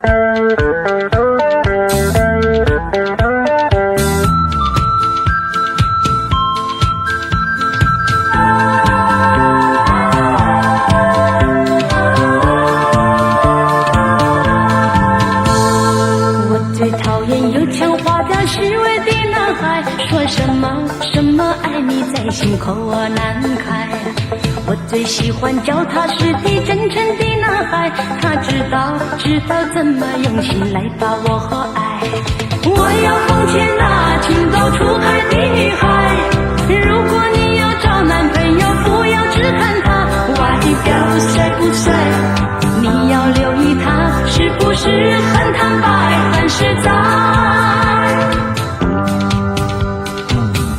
我最讨厌油腔滑调虚伪的男孩，说什么什么爱你在心口难开。我最喜欢脚踏实地真诚的男孩，他知道怎么用心来把我和爱。我要奉劝那情窦初开的女孩，如果你要找男朋友，不要只看他外表帅不帅，你要留意他是不是很坦白很实在。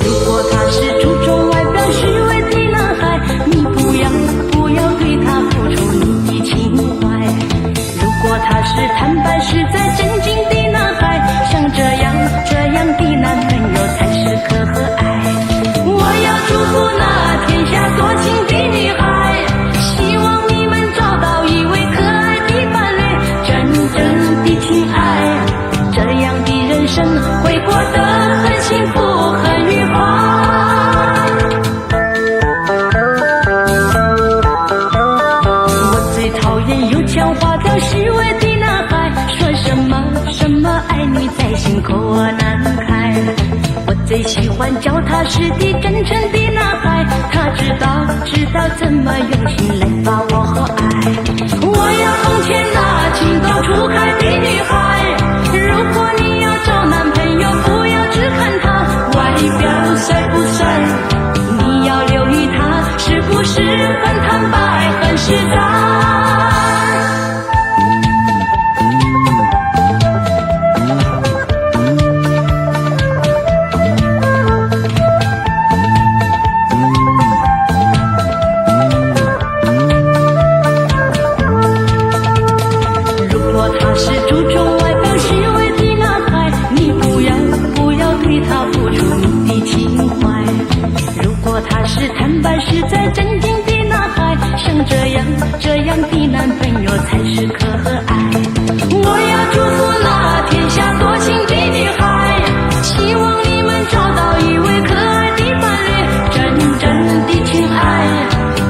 如果他是注重外表虚伪的男孩，你不要对他付出你的情怀。如果他是坦白实在真心的男孩，像这样的男朋友才适合和爱。我要祝福那天下多情的女孩，希望你们找到一位可爱的伴侣，真正的情爱，这样的人生会过得很幸福很愉快。我最讨厌油腔滑调虚伪的男孩，说什么什么爱你在心口难开。我最喜欢脚踏实地真诚的男孩，他知道怎么用心来把我和爱。我要奉劝那情窦初开的女孩，如果你要找男朋友，不要只看他外表帅不帅，你要留意他是不是很坦白很实在。坦白实在真心的男孩，像这样的男朋友才适合和爱。我要祝福那天下多情的女孩，希望你们找到一位可爱的伴侣，真正的情爱，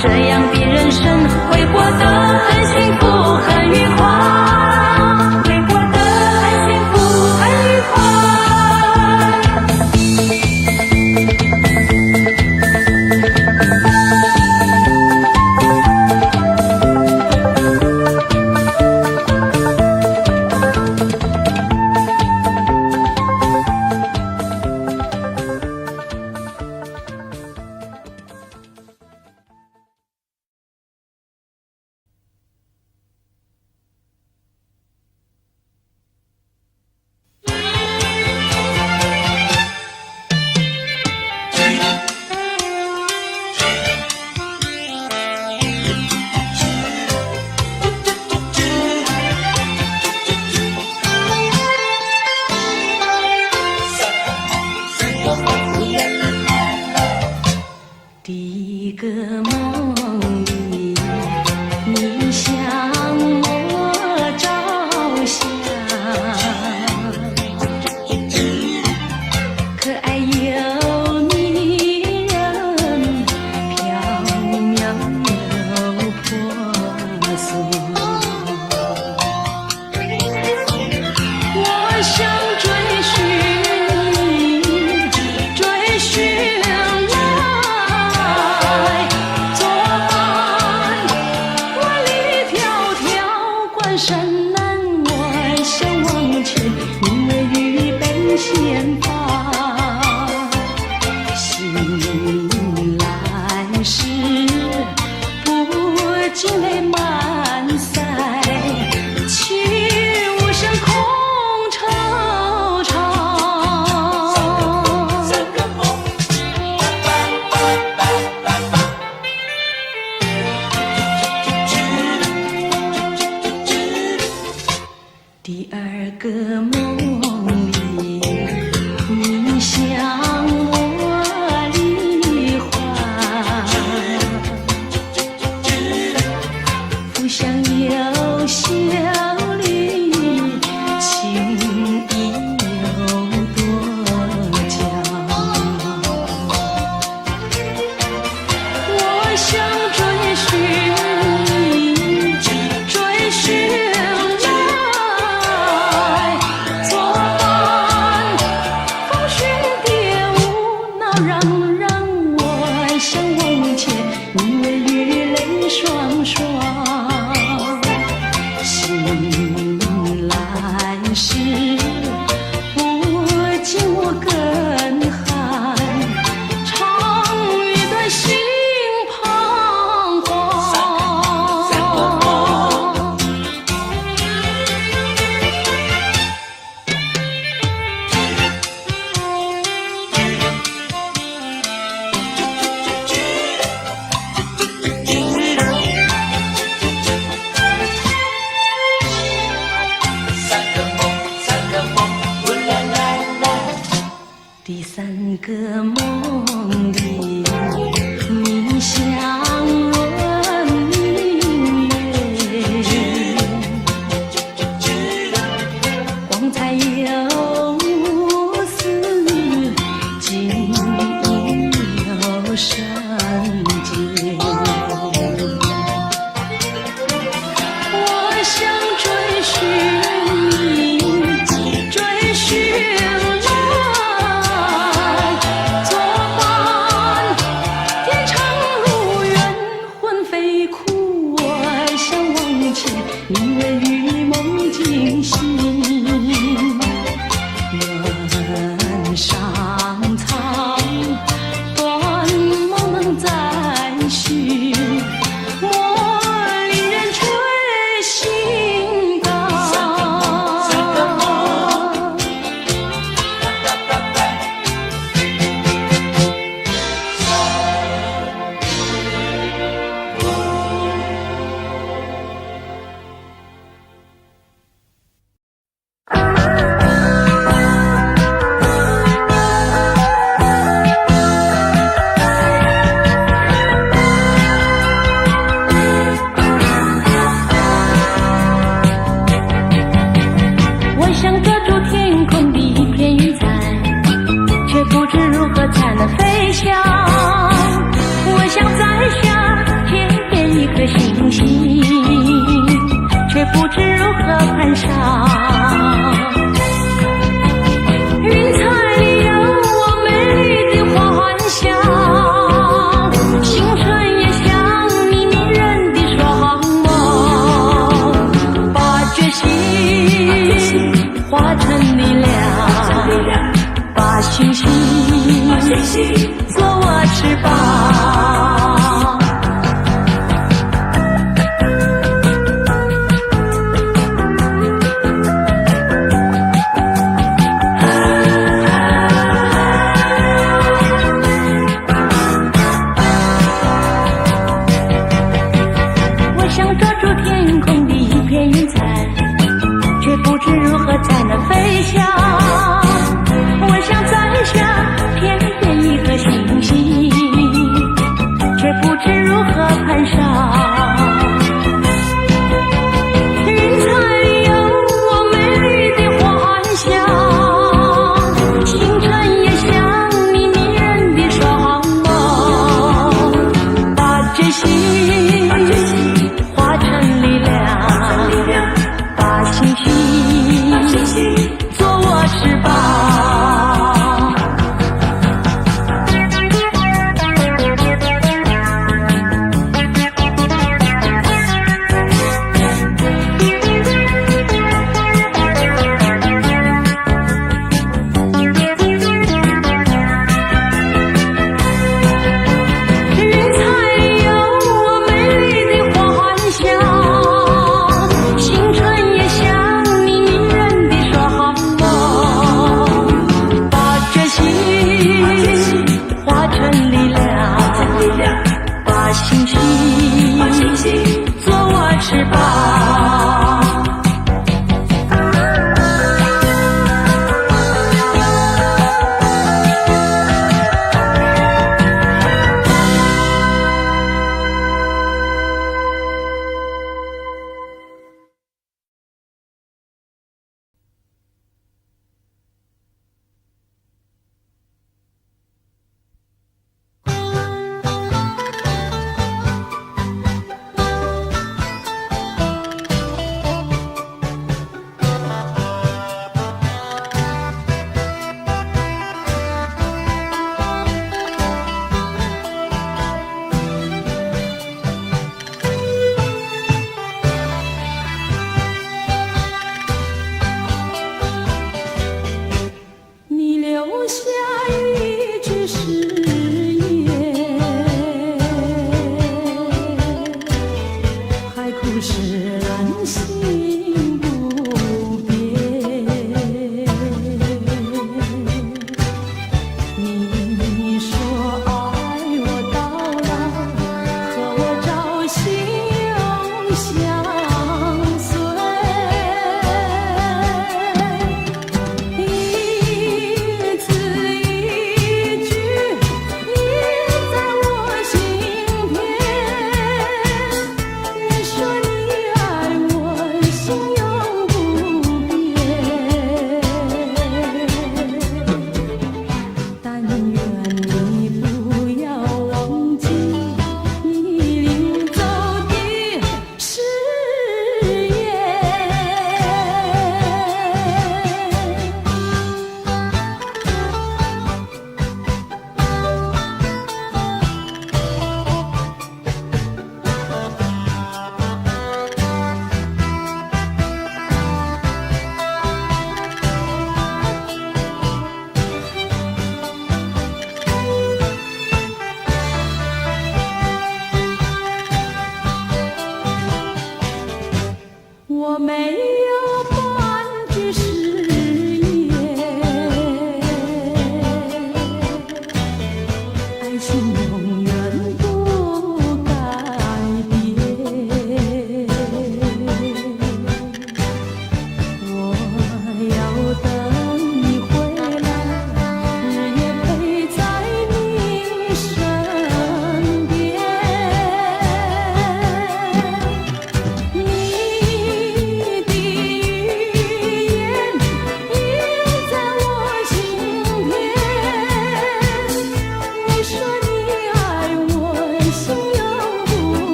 这样的人生会过得很幸福很愉快，会过得很幸福很愉快。第一个梦里，你向我照相，可爱又迷人，飘渺又婆娑。我想追寻你，追寻山南外向往前，因为预备先发，醒来时不禁泪满腮，泣无声空惆怅。第二个梦里，你向我梨花，浮想有笑里来时不见我更寒，长一段心彷徨。第三个梦里，你香润明媚，光彩有丝，景有生机。我想追寻你，追寻宁愿与梦惊醒，人上苍，断梦能再续，莫令人吹心肝。不知如何才能飞翔，我想摘下天边一颗星星，却不知如何攀上。云彩里有我美丽的幻想，星辰也像你迷人的双眸，把决心化成力量，把星星做我翅膀。我想抓住天空的一片云彩，却不知如何才能飞翔。我想摘下天边一颗星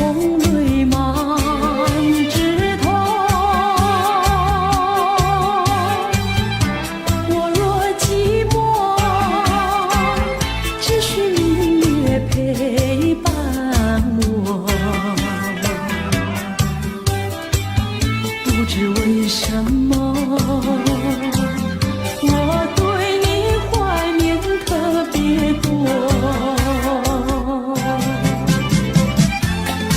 红泪满枝头。我若寂寞，只需明月陪伴我。不知为什么，我对你怀念特别多。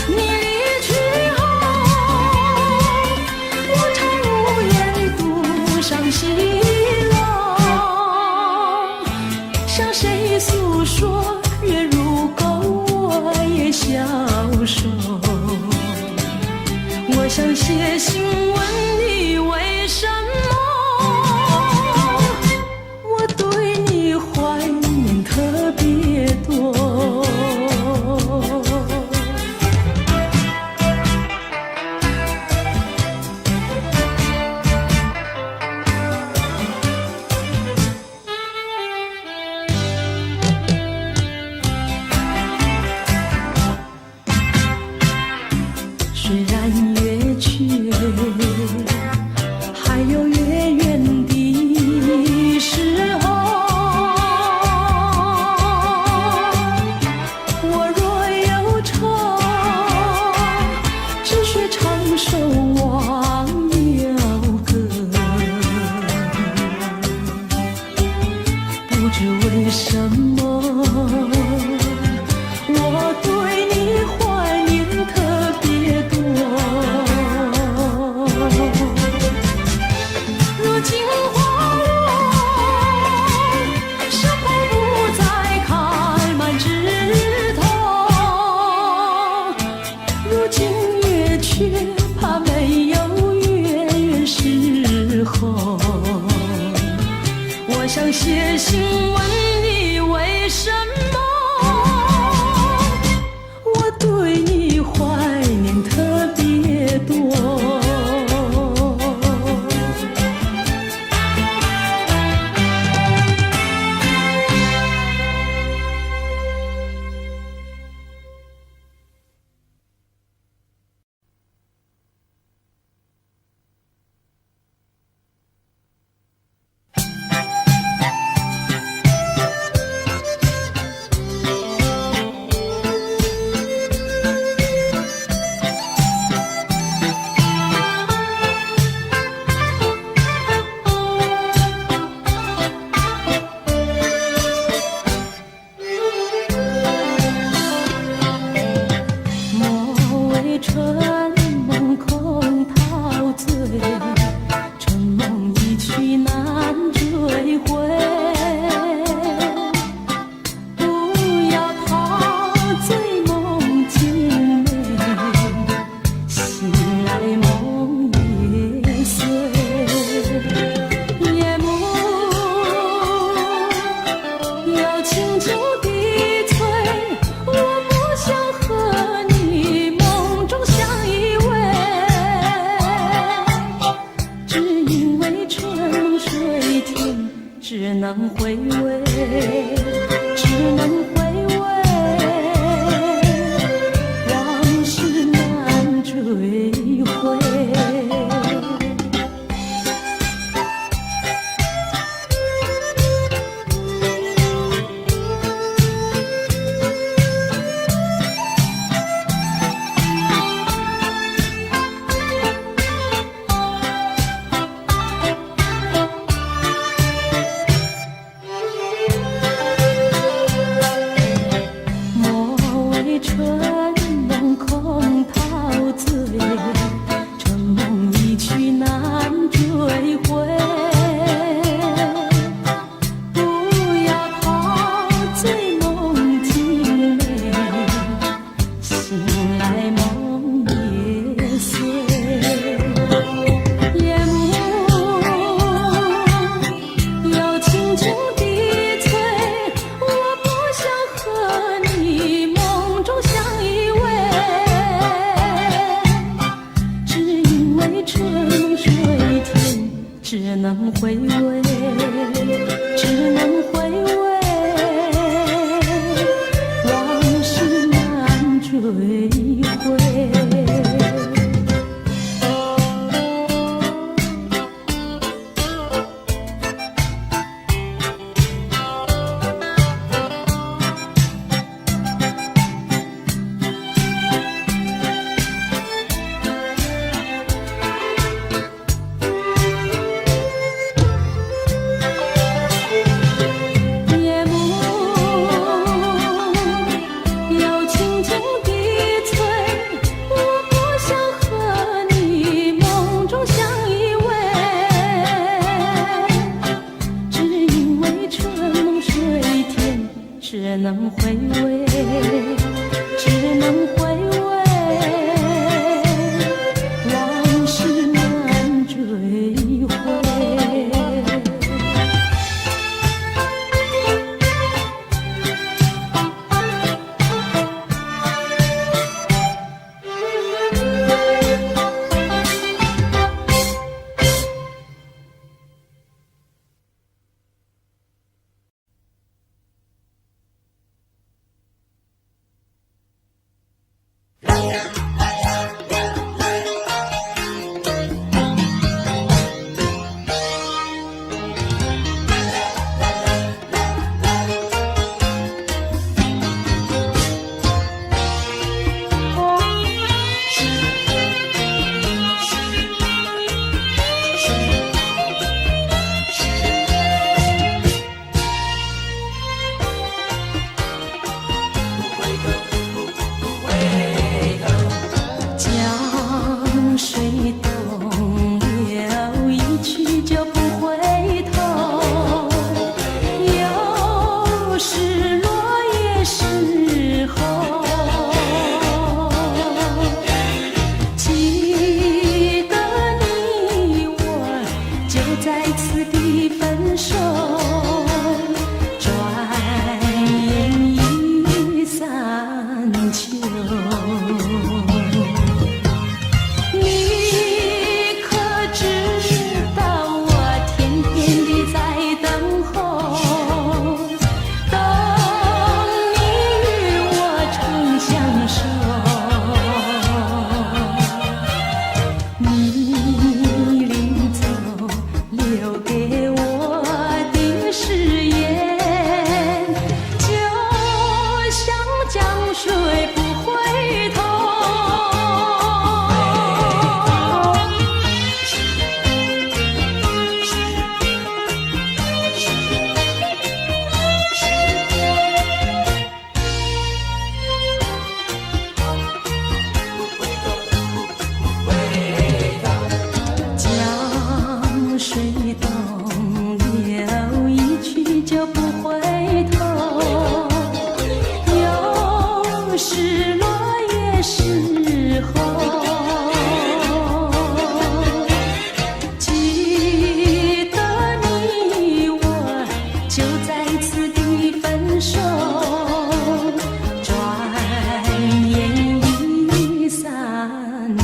你离去后，我常无言独伤心了。向谁诉说，月如钩，我也消瘦。我想写信问你为什么，我对你怀念特别多。虽然月缺，还有月圆的时候。我若忧愁，只需唱首忘忧歌。不知为什么，我对你怀念特别多。如今花落，山坡不再开满枝头。如今月缺，怕没有月圆时候。我想写信问你为什么，我对你怀念特别多。莫为春梦空陶醉，春梦一去难追回。不要陶醉梦境美，醒来梦也碎。夜幕要轻轻地催，我不想和你梦中相依偎。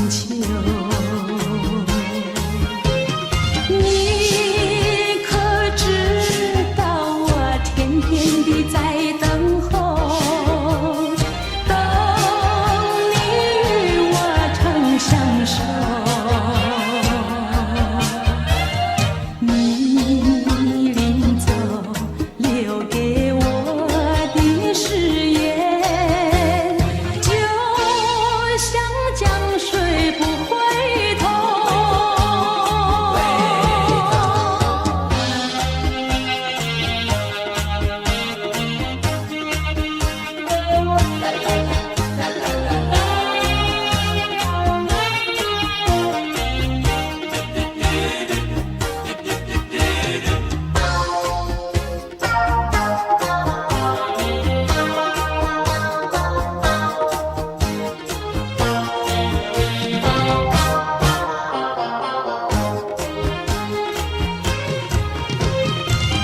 求。你可知道我天天地在等候，等你与我长相守。你临走留给我的誓言，就像江水不回头。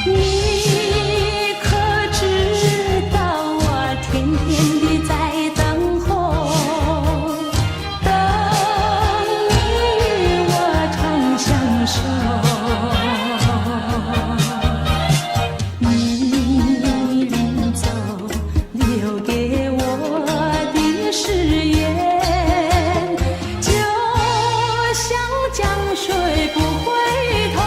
你可知道我天天地在等候，等你与我长相守。你临走留给我的誓言，就像江水不回头。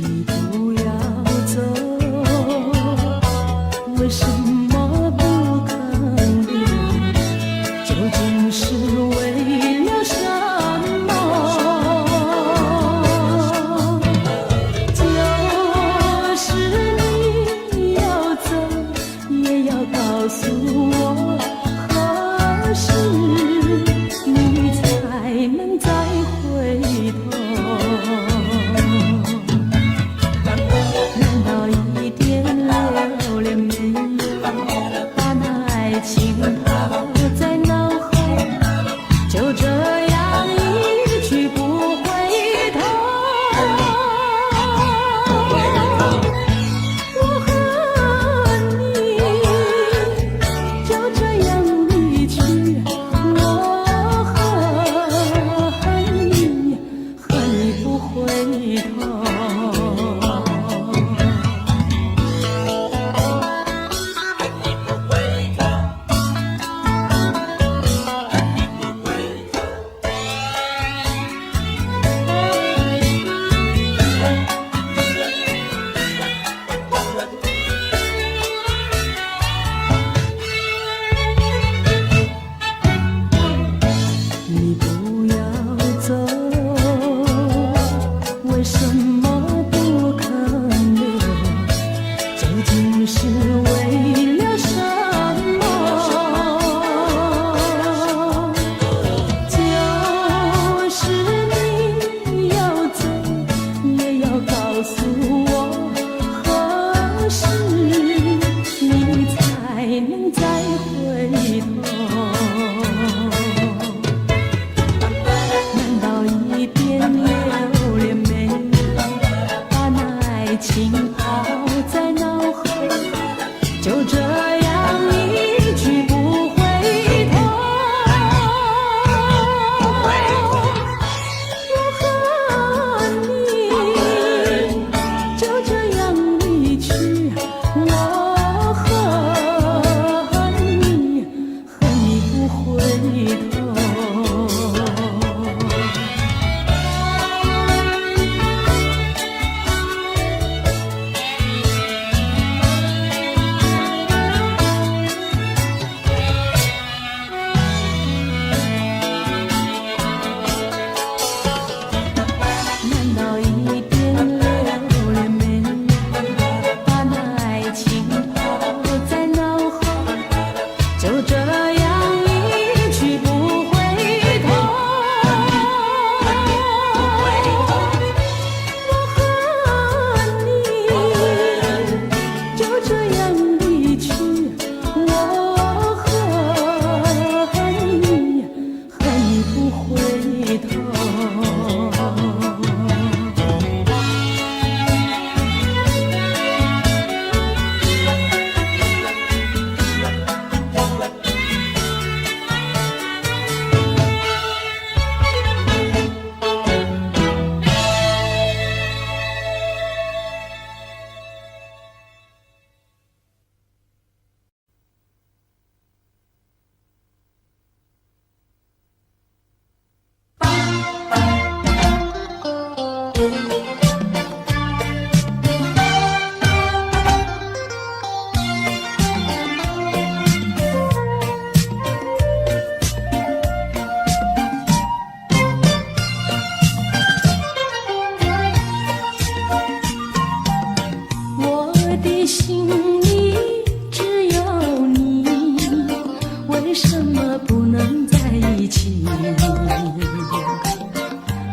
你不要走，为什么不肯留？究竟是为了什么？就是你要走，也要告诉我何时你才能再回头。难道一点留恋没有，把那爱情抛在脑后，就这样一去不回头？我和你就这样离去，我恨你，恨你不回头。你不要走，为什么不肯留？究竟是为了什么？就是你要走，也要告诉我何时你才能再回头。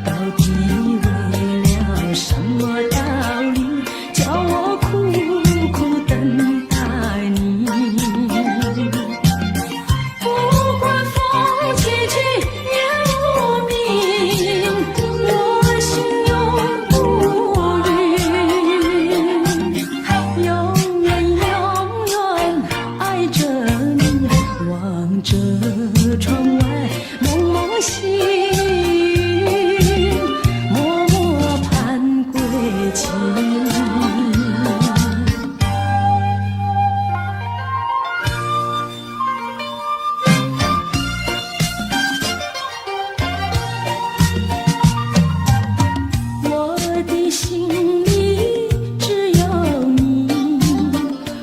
到底为了什么道理，叫我苦苦等待你？不管风起起夜无明，我心永不渝，永远永远爱着你，望着窗外蒙蒙星，默默盼归期。我的心里只有你，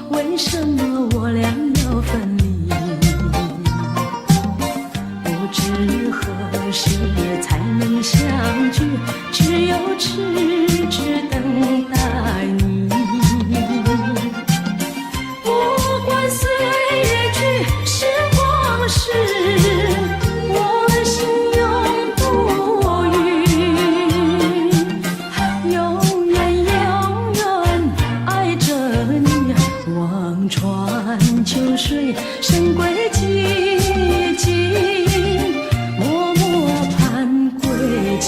为什么我俩要分离？不知何时才能相聚，只有痴痴等待你。不管岁月去，时光逝，我心永不渝，永远永远爱着你，望穿秋水，深归寂静，默默盼归期。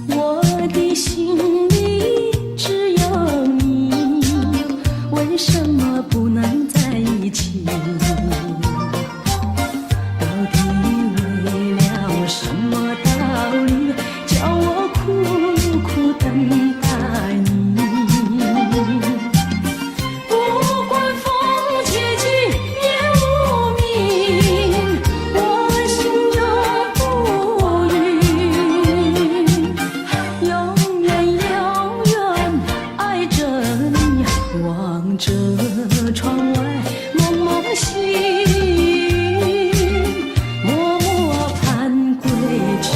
我的心里只有你，为什么不能在一起？到底为了什么道理，叫我苦苦等待你？不管风起起夜无明，我心永不渝，永远永远爱着你，望着窗外蒙蒙星，默默盼归期。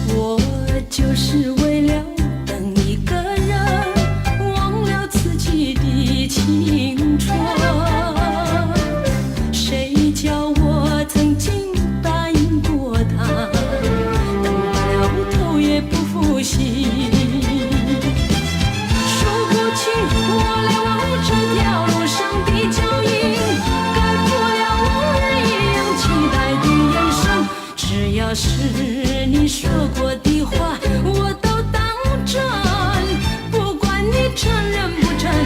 我就是为了等一个人，忘了自己的青春。谁叫我曾经答应过他，等不了头也不负心。说不清我俩往这条路上的脚印，改不了往日一样期待的眼神。只要是你说过的话，我都当真，不管你承认不承认。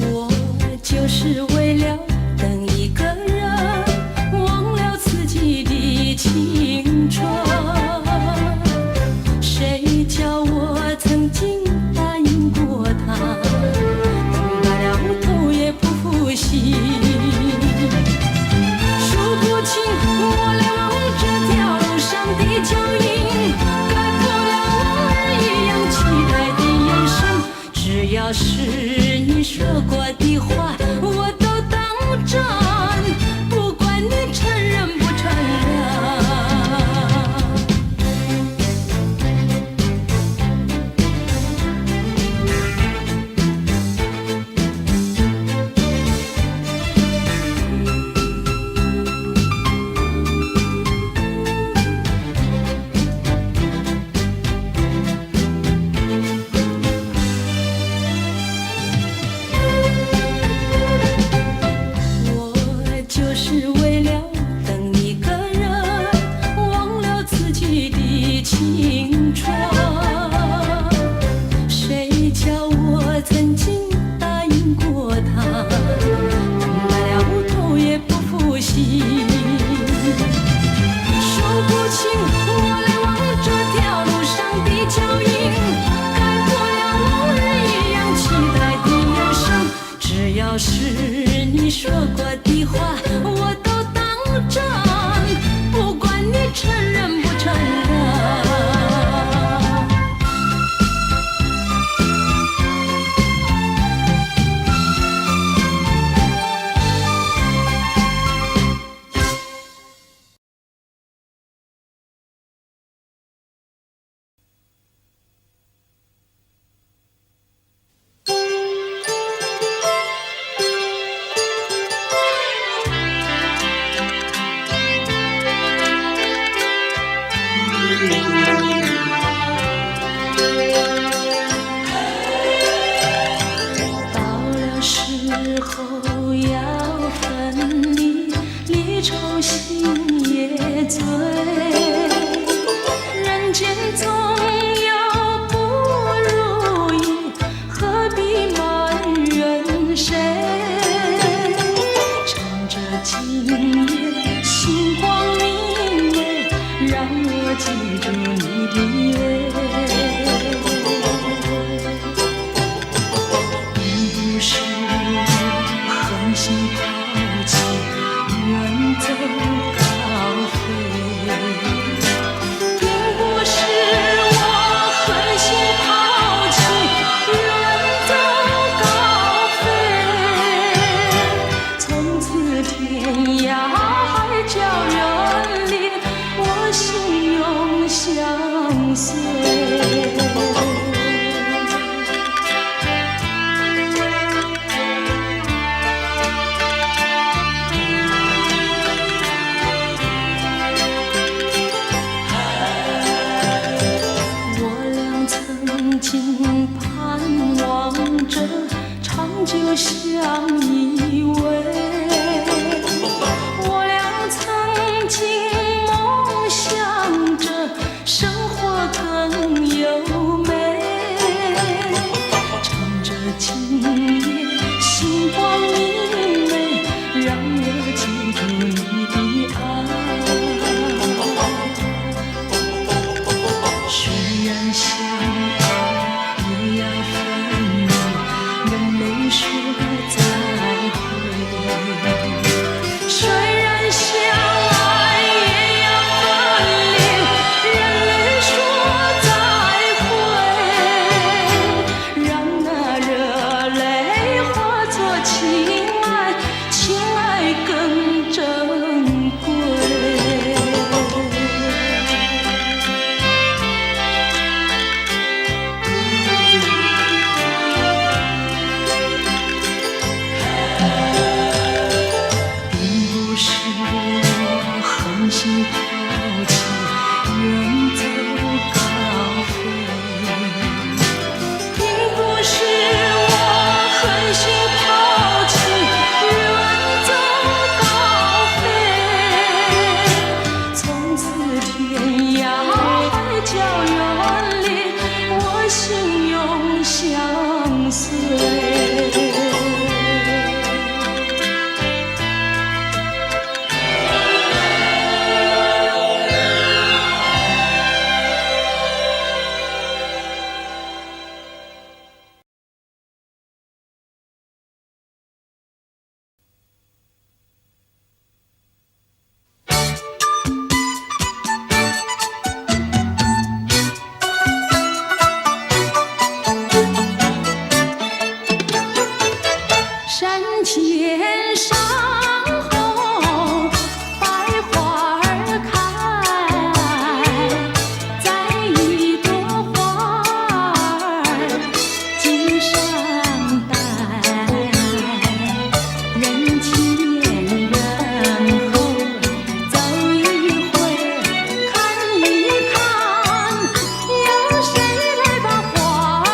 我就是为了等一个人，忘了自己的青春。谁叫我曾经答应过他，等不了头也不负心。说不清我俩往这条路上的脚印，改不了往日一样期待的眼神。只要是你说过的话，我都当真，不管你承认不承认。是谁？趁着今夜星光明媚，让我记住你的脸。并不是我狠心抛弃，远走高飞。并不是我狠心抛弃，远走高飞。从此天涯海角远离，我心永相随。盼望着长久相依偎，我俩曾经梦想着生活更优美。趁着今夜星光明媚，让我记住你的爱。虽然相爱也要分离，人没说再会。虽然相爱也要分离，人没说再会。让那热泪化作情爱，情爱更珍贵。心抛弃，远走高飞。并不是我狠心抛弃，远走高飞。从此天涯海角远离，我心永相随。山前山后百花儿开，在一朵花儿襟上戴。人前人后走一回，看一看，有谁来把花儿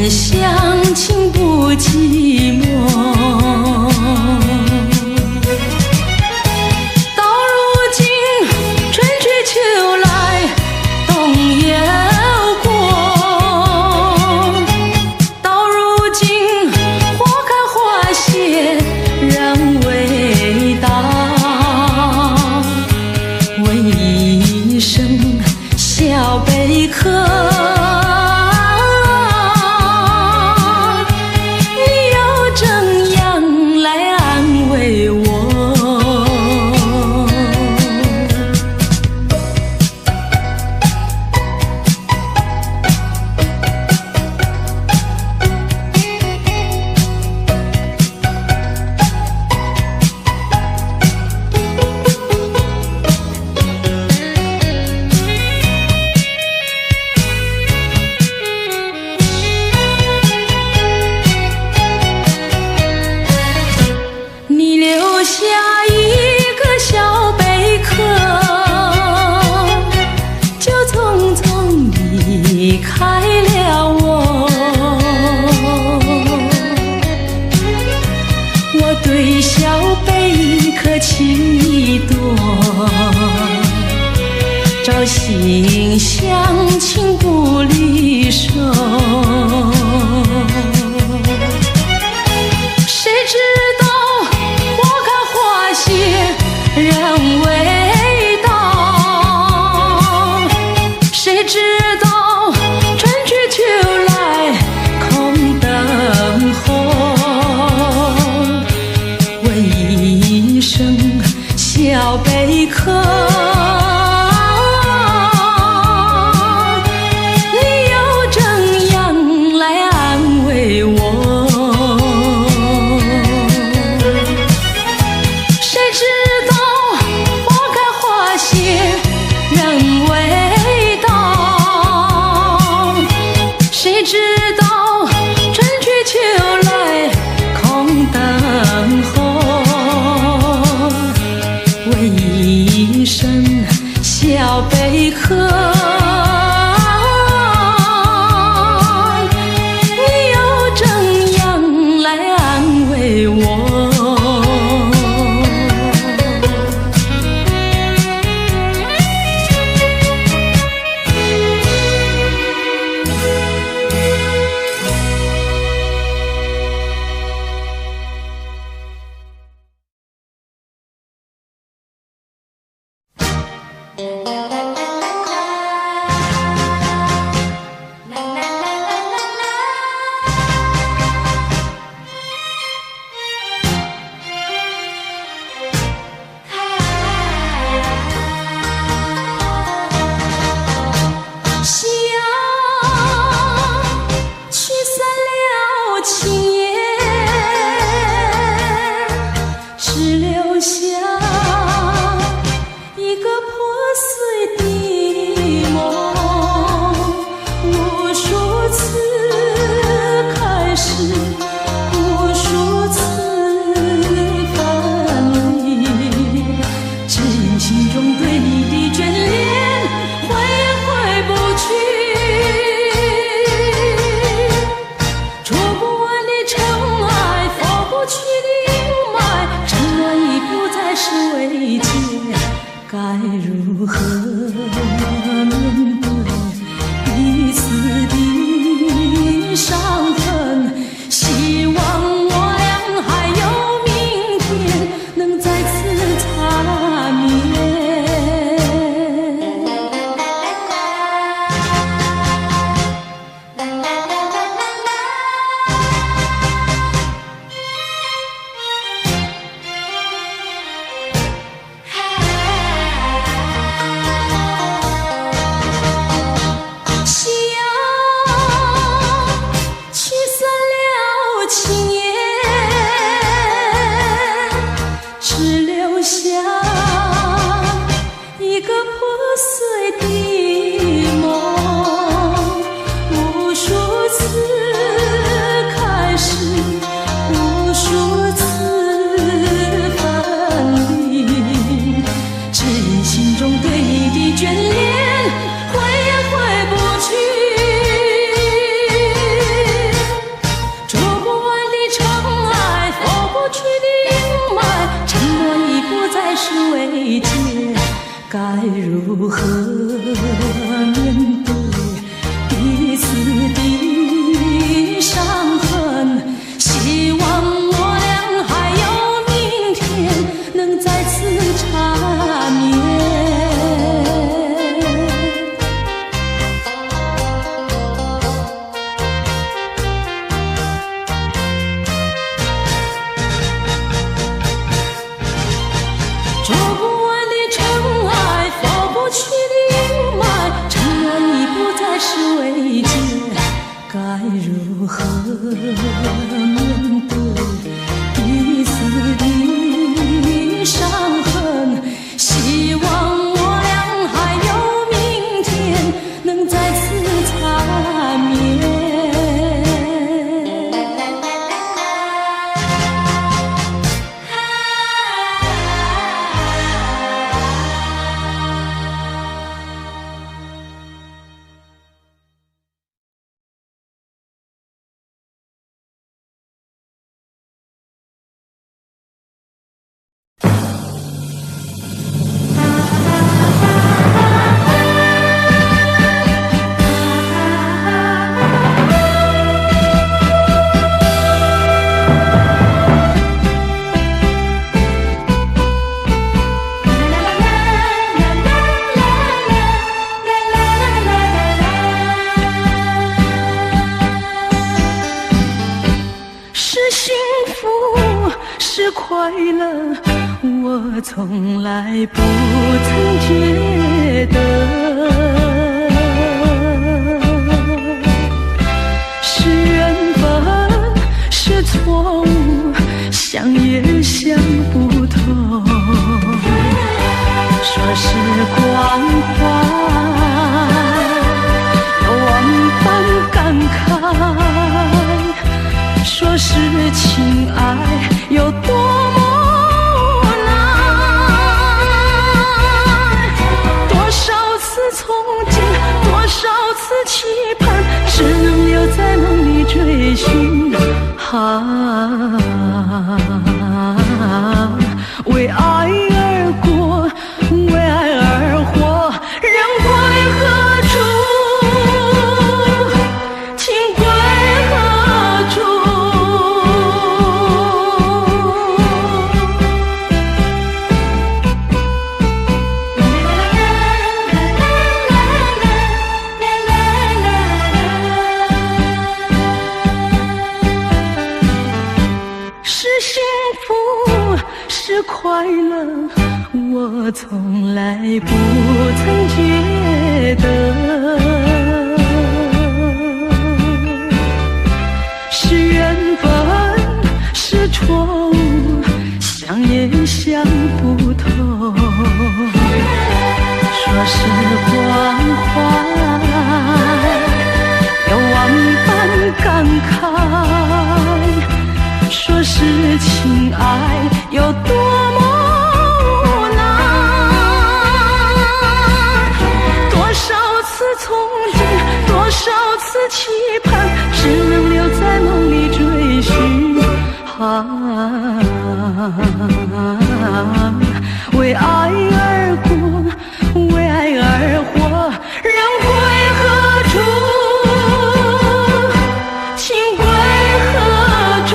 乡情不寂寞。到如今春去秋来冬又过，到如今花开花谢人未到，问一声小贝壳，你又怎样来安慰我？留下一个小贝壳，就匆匆离开了我。我对小贝壳情意多，朝夕相亲不离手。谁知道人未到，谁知道春去秋来空等候。问一声小贝壳，你又怎样来安慰我？人未到，该如何面对彼此的伤痕？希望我俩还有明天，能再次缠绵。做不完的尘埃，拂不去的阴霾，承认已不再是慰藉，该如何面对彼此的伤痕？希望我俩还有明天，能再次缠绵。是快乐，我从来不曾觉得。是缘分，是错误，想也想不透。说是关怀，有万般感慨。说是情爱，有多么无奈。多少次憧憬，多少次期盼，只能留在梦里追寻。为爱而过，为爱而活，人归何处？情归何处？是快乐，我从来不曾觉得。是缘分，是错误，想也想不透。说是关怀，有万般感慨。说是情爱，有多么无奈。多少次憧憬，多少次期盼，只能留在梦里追寻。为爱而过，为爱而活，人归何处？情归何处？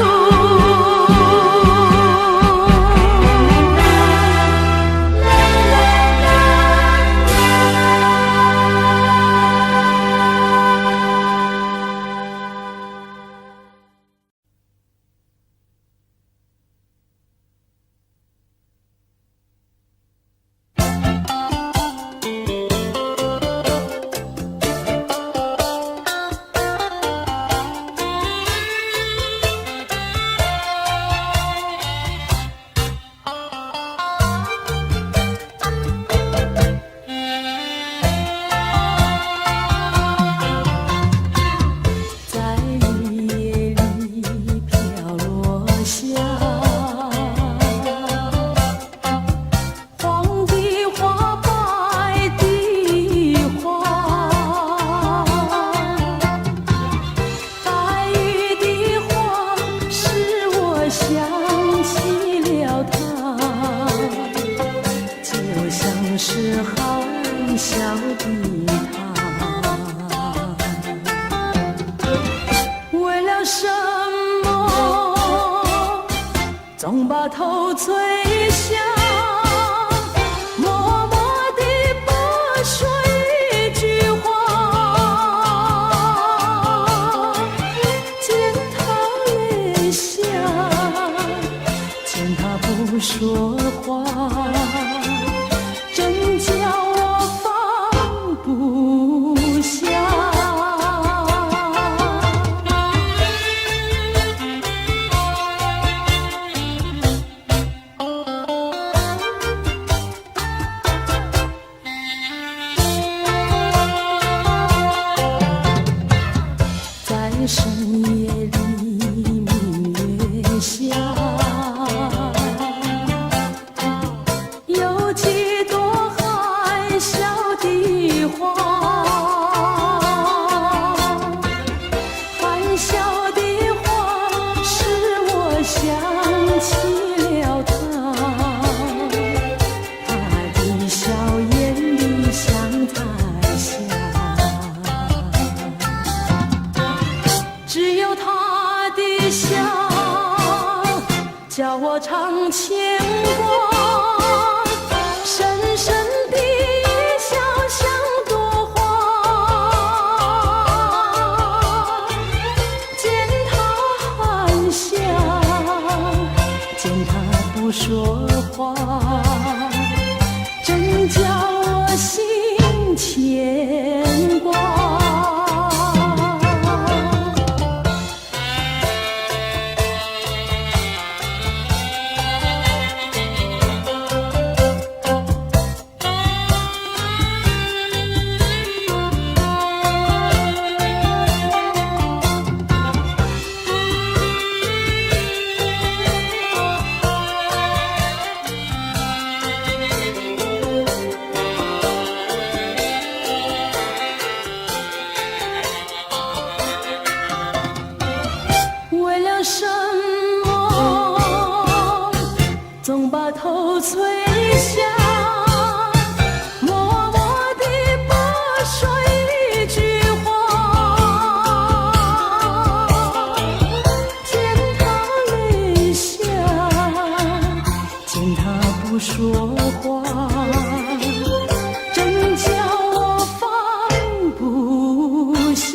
总把头垂下，默默地不说一句话，见他泪下，见他不说话，真叫我放不下。在深夜里明月下，有几朵含笑的花，含笑的花使我想起了他，他的笑眼里像彩霞，只有他的笑叫我常牵挂，深深的一笑像朵花，见他含笑，见他不说话，真叫我心牵挂。为了什么总把头垂下，默默地不说一句话，见他泪下，见他不说话，真叫我放不下。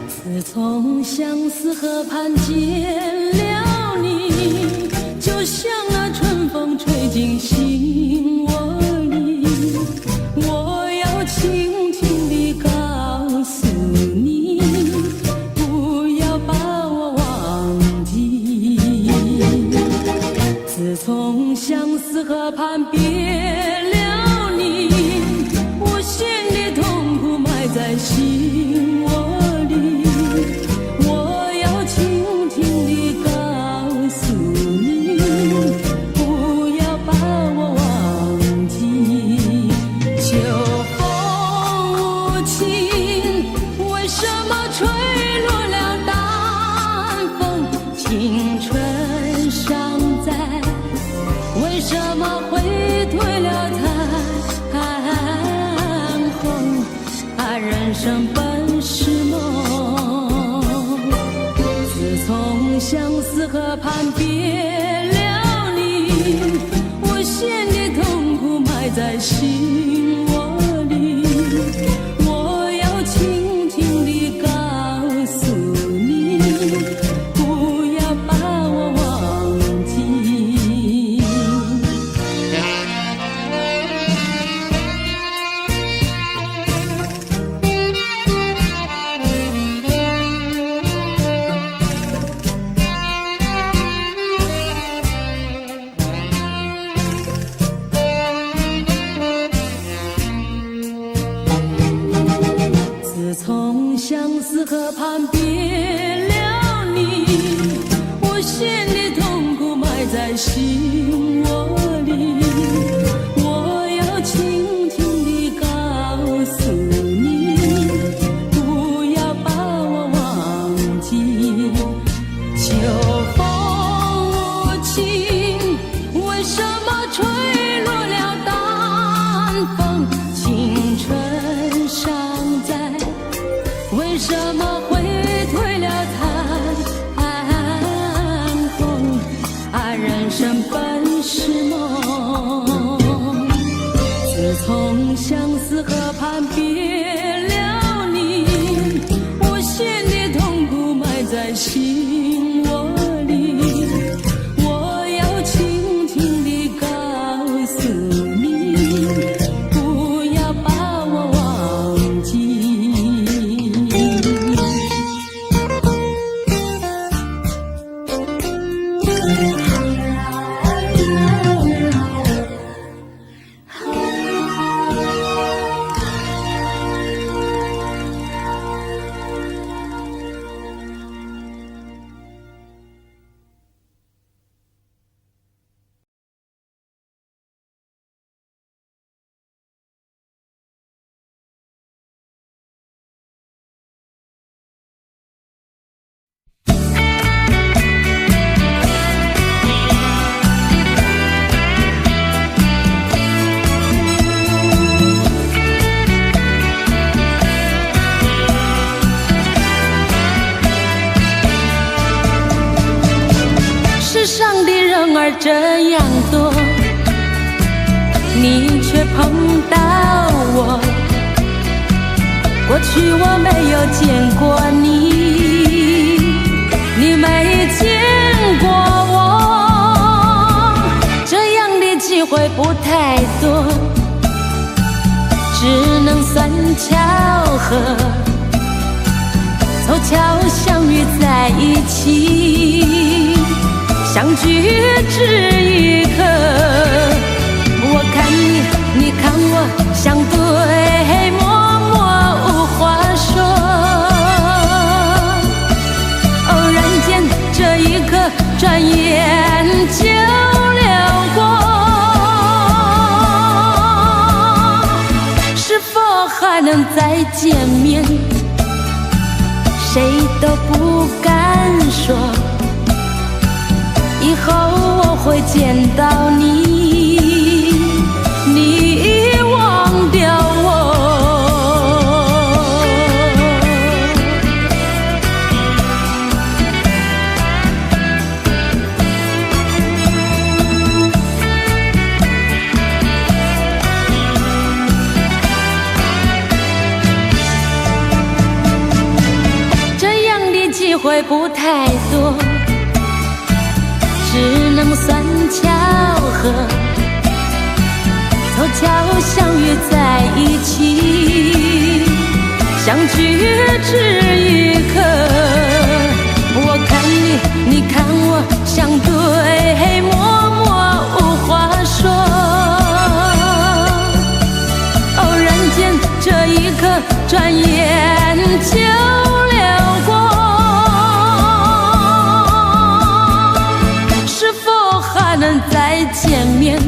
自从相思河畔见了你，就像那春风吹进心窝里，我要轻轻地告诉你，不要把我忘记。自从相思河畔别了你，无限的痛苦埋在心窝里，我要轻轻地告诉你，不要把我忘记。秋风无情，为什么吹落了淡风？青春尚在，为什么会退了在心窝里，我要轻轻地告诉你，不要把我忘记。秋风无情，为什么吹落了淡风？青春尚在，为什么会退了残红？人生本是梦，自从相思河畔别了你，无限的痛苦埋在心窝里，我要轻轻地告诉你，不要把我忘记。世上的人儿这样多，你却碰到我。过去我没有见过你，你没见过我，这样的机会不太多，只能算巧合，凑巧相遇在一起，相聚只一刻，我看你，你看我，相对默默无话说。偶然间，这一刻转眼就流过，是否还能再见面？谁都不敢说。以后我会见到你，你忘掉我。这样的机会不太多，只能算巧合，凑巧相遇在一起，相聚只一刻。我看你，你看我，相对默默无话说。偶然间，这一刻转眼就流过。还能再见面，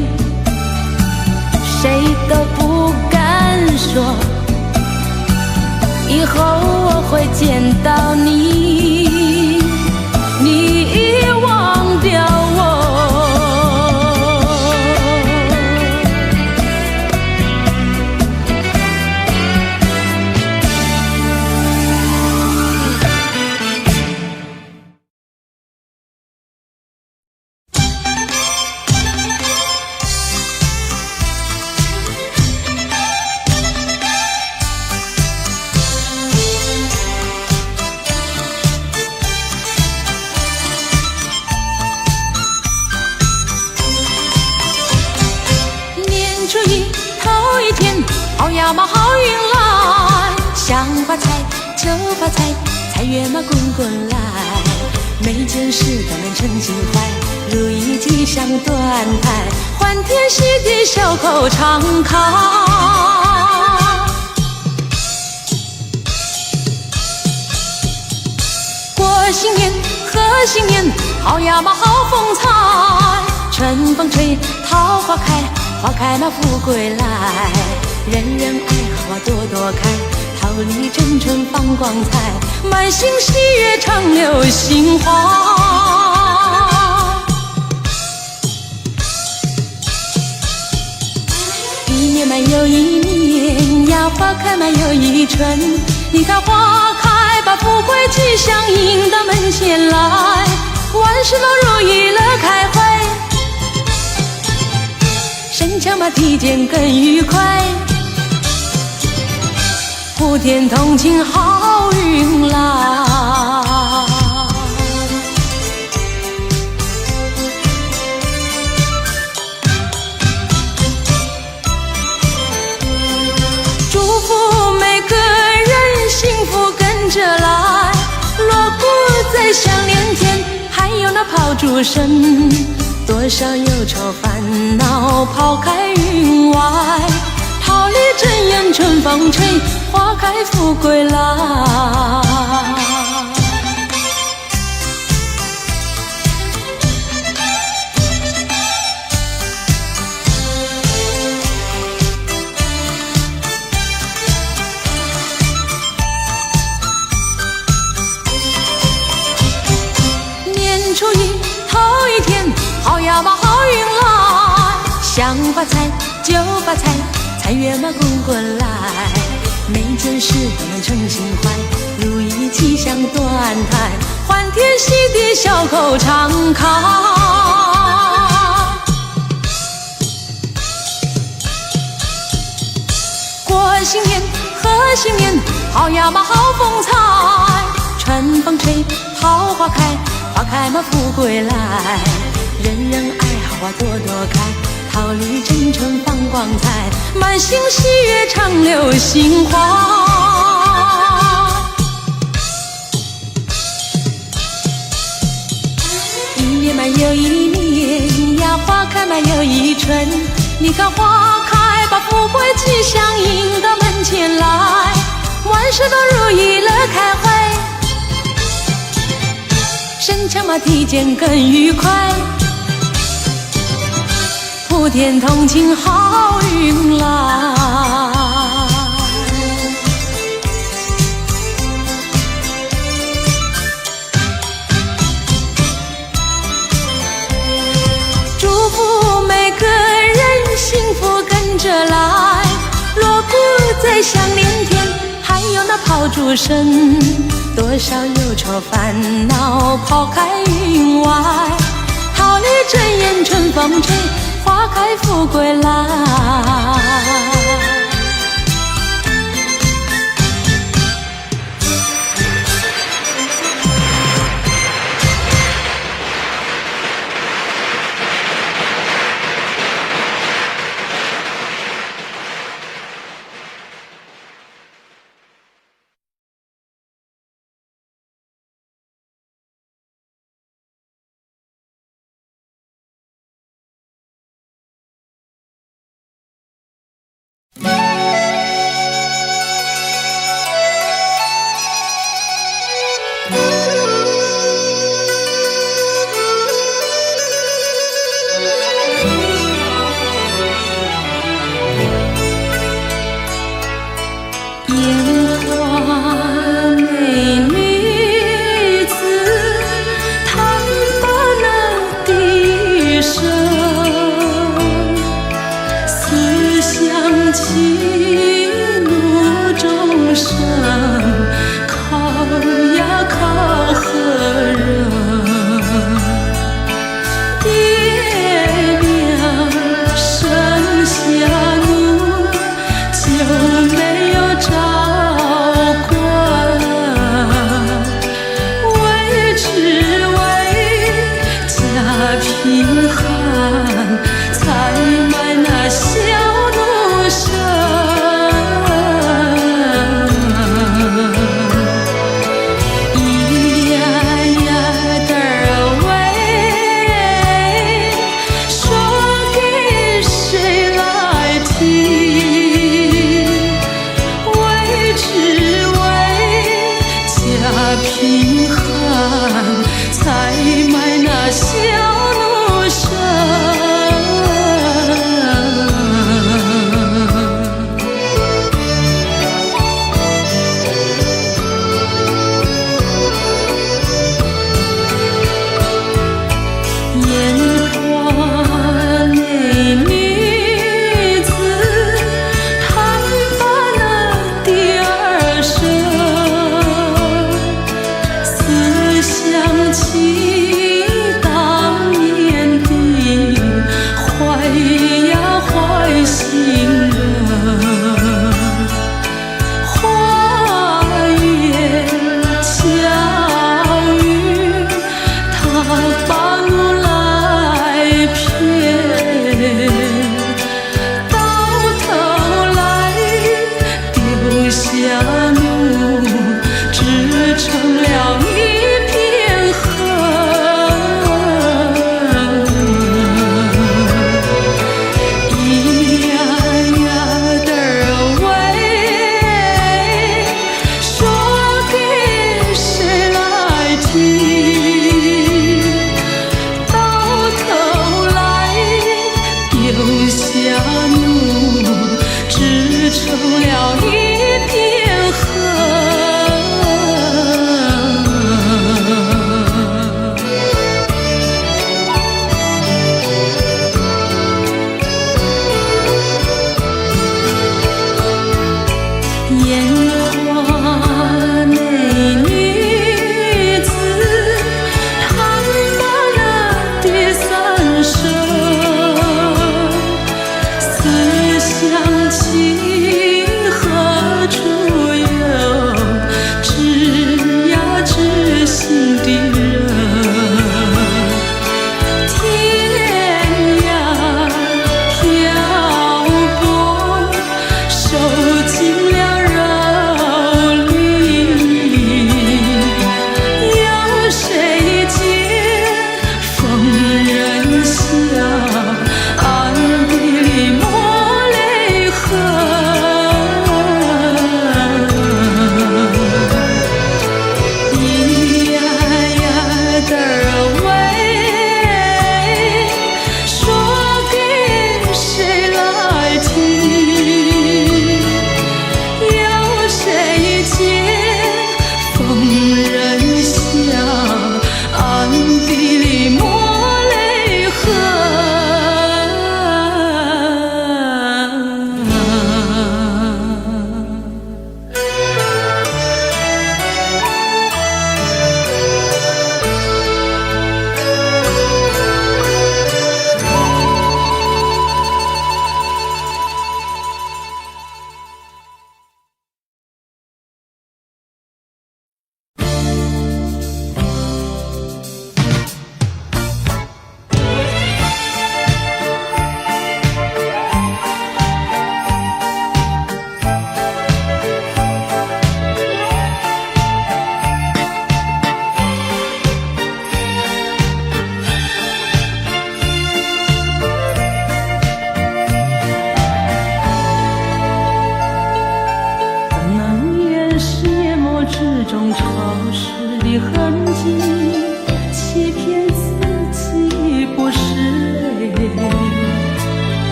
谁都不敢说。以后我会见到你，你忘掉我。好呀嘛，好运来，想发财就发财，财源嘛滚滚来。每件事都能称心怀，如意吉祥端台，欢天喜地笑口常开。过新年贺新年，好呀嘛好风采。花开那富贵来，人人爱花朵朵开，桃李争春放光彩，满心喜悦常流杏花。一年满又一年呀，花开满又一春。你看花开，把富贵吉祥迎到门前来，万事都如意乐开怀，身强马体健更愉快，普天同庆好运来。祝福每个人幸福跟着来，锣鼓在响连天，还有那炮竹声，多少忧愁烦恼抛开云外，桃李争艳春风吹，花开富贵来。年初一头一天，好呀嘛好运来，想发财就发财，财源嘛滚滚来，每件事都能称心怀，如意吉祥多安泰，欢天喜地笑口常开。过新年贺新年，好呀嘛好风采，春风吹桃花开，花开嘛富贵来，人人爱好花朵朵开，桃李争春放光彩，满心喜悦常流杏花。一年满又一年呀，花开满又一春。你看花开，把富贵吉祥迎到门前来，万事都如意乐开怀，身强马体健更愉快，普天同庆好运来。祝福每个人幸福跟着来，锣鼓在响连天，还有那炮竹声，多少忧愁烦恼抛开云外，桃李争艳春风吹，花开富贵来。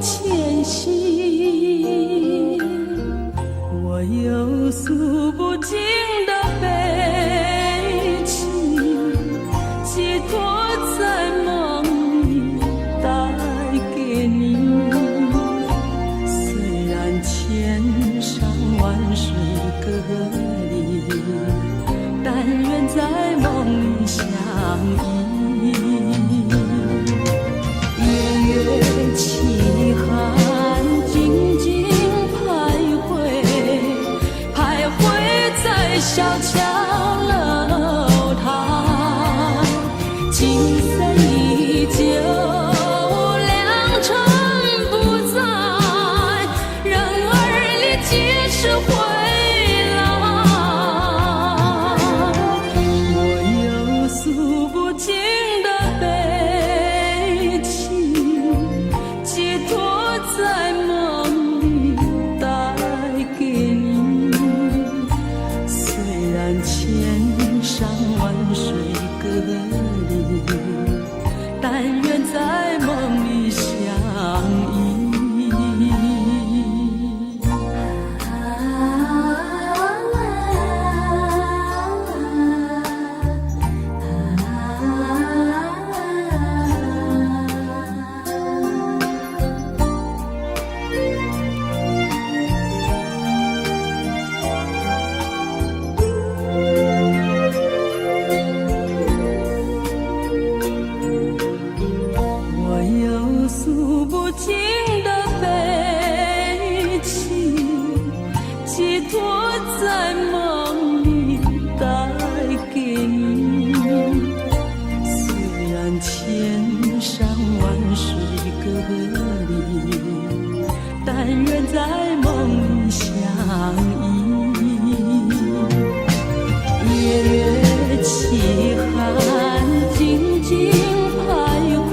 前行，我有诉不尽的悲情，寄托在梦里带给你。虽然千山万水隔离，但愿在梦里相依。月月凄寒，静静徘徊，徘徊在小桥楼台。景色依旧，良辰不在，人儿里皆是回来。我有诉不尽的悲情，寄托在梦里带给你。虽然千山万水隔离，但愿在梦里相依。诉不尽的悲情，寄托在梦里带给你。虽然千山万水隔离，但愿在梦里相依。夜月凄寒，静静徘徊，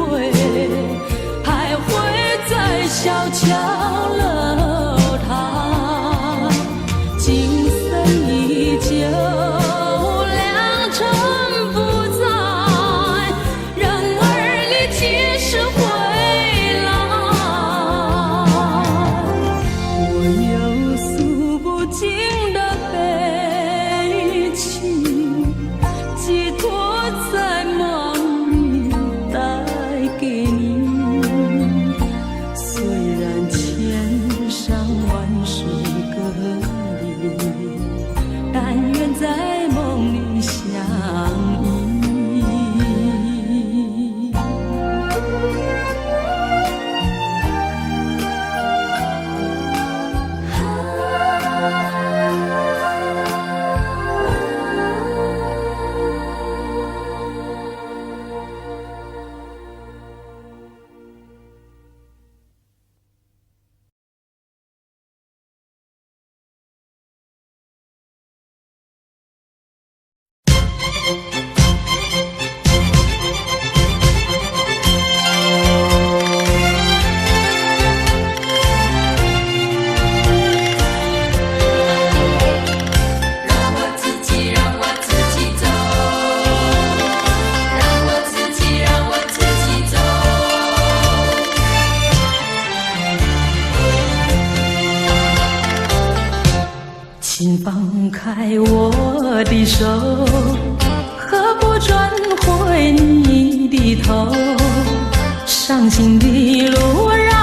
徘徊在小桥楼台。景色依旧，良辰不在，人儿里皆是回来。我有诉不尽的悲情，寄托在梦里带给你。虽然千山万水隔离，但愿在梦里相依。请放开我的手，何不转回你的头？伤心的路让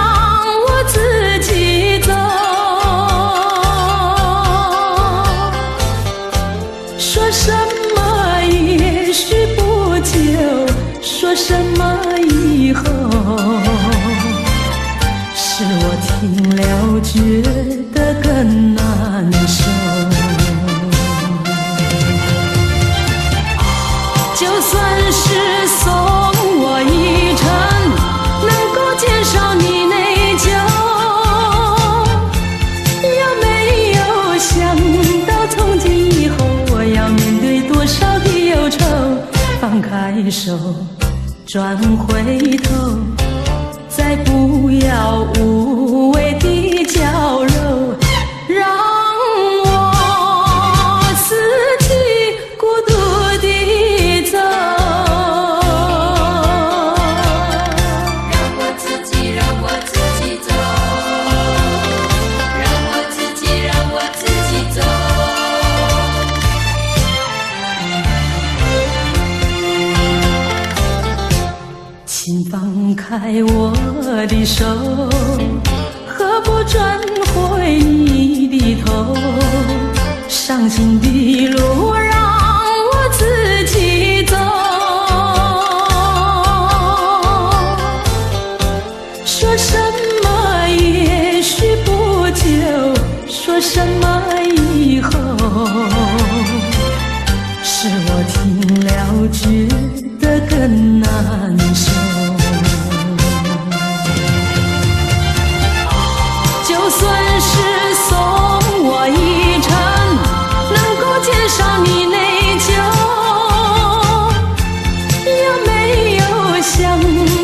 我自己走。说什么也许不久，说什么以后，是我听了觉得更难受。就算是送我一程，能够减少你内疚，有没有想到从今以后我要面对多少的忧愁？放开手，转回头，再不要无谓的娇柔，让我自己孤独地走。让我自己走。我的手，何不转回你的头？伤心的路让我自己走。说什么也许不久，说什么以后，是我听了觉得更难受。就算是送我一程，能够减少你内疚，有没有想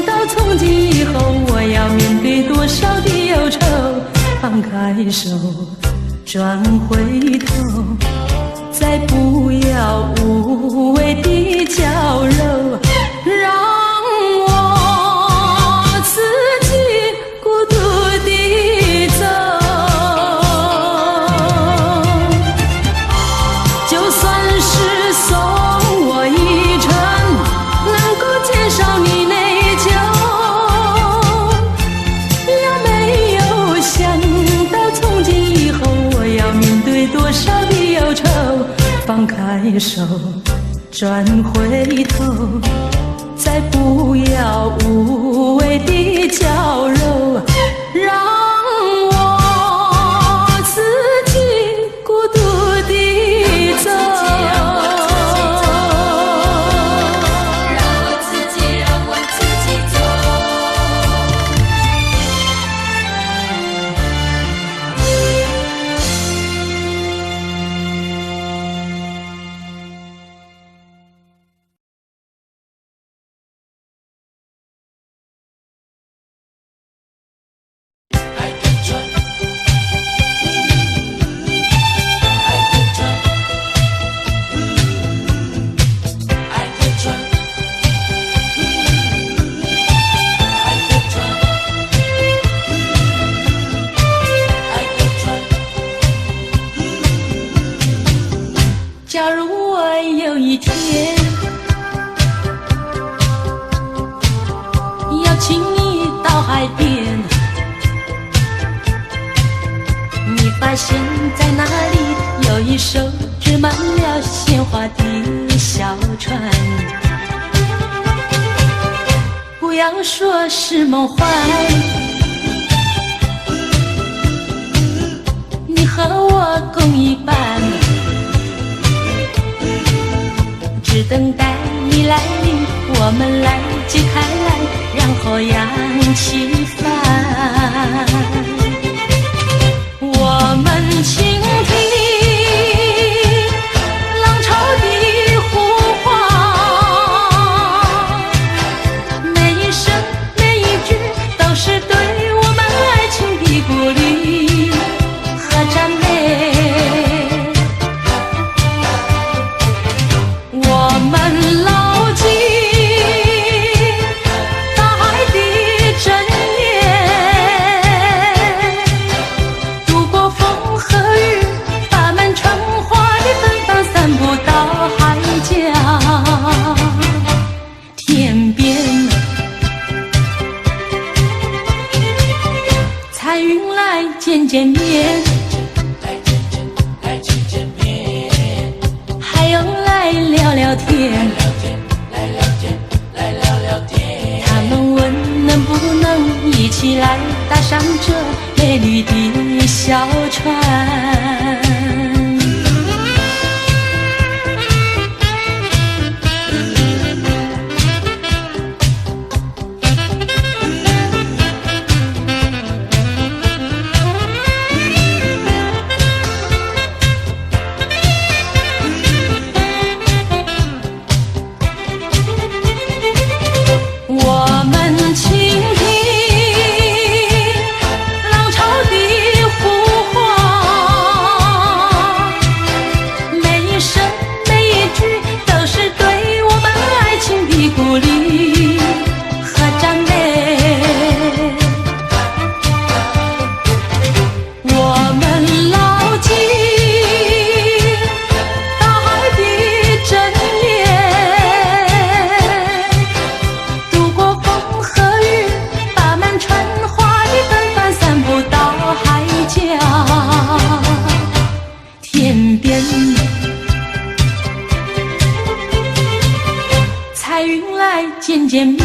到从今以后我要面对多少的忧愁？放开手，转回头，再不要无谓的娇柔，让我自己孤独地走。就算是送我一程，能够减少你内疚，有没有想到从今以后我要面对多少的忧愁？放开手，转回头，再不要无谓的娇柔，让我自己孤独地走。让我自己走。假如我有一天邀请你到海边，你发现在那里有一艘织满了鲜花的小船，不要说是梦幻，你和我共一半，只等待你来临，我们来解开来，然后扬起帆。我们倾听浪潮的呼唤，每一声每一句都是对我们爱情的鼓励和赞美。我们牢记大海的箴言，度过风和雨，把满春花的芬芳散布到海角天边。彩云来见见面，海洋来聊聊天，他们问能不能一起来搭上这美丽的小船。我们倾听浪潮的呼唤，见面，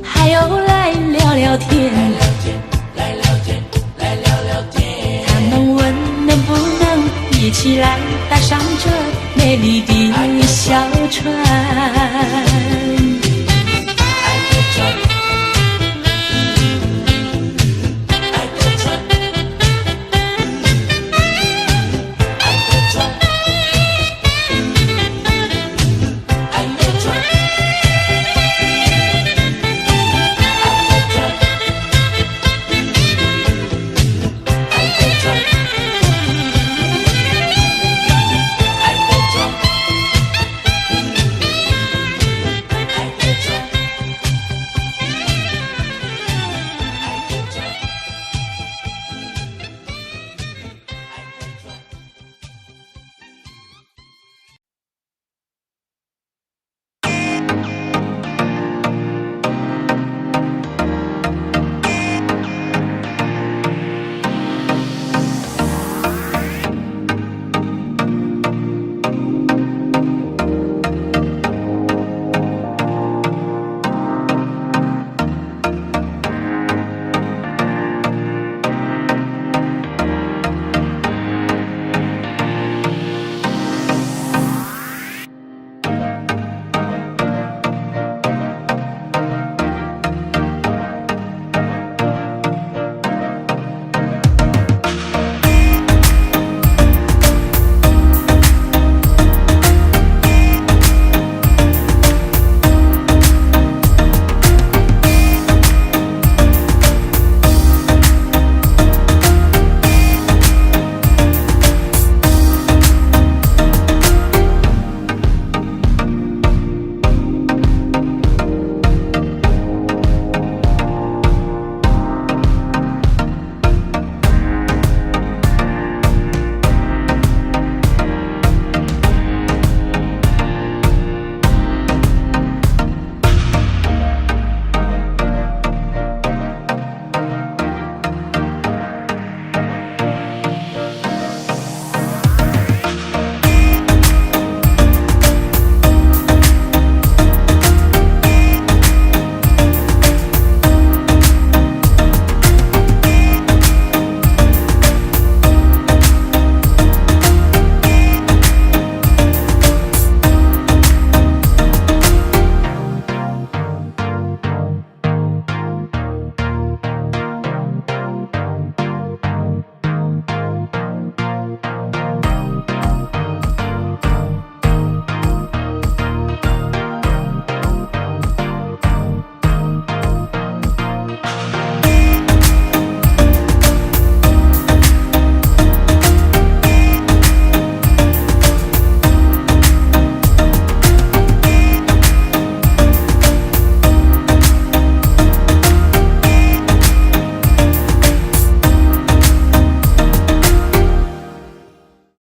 还有来聊聊天，他们问能不能一起来搭上这美丽的小船。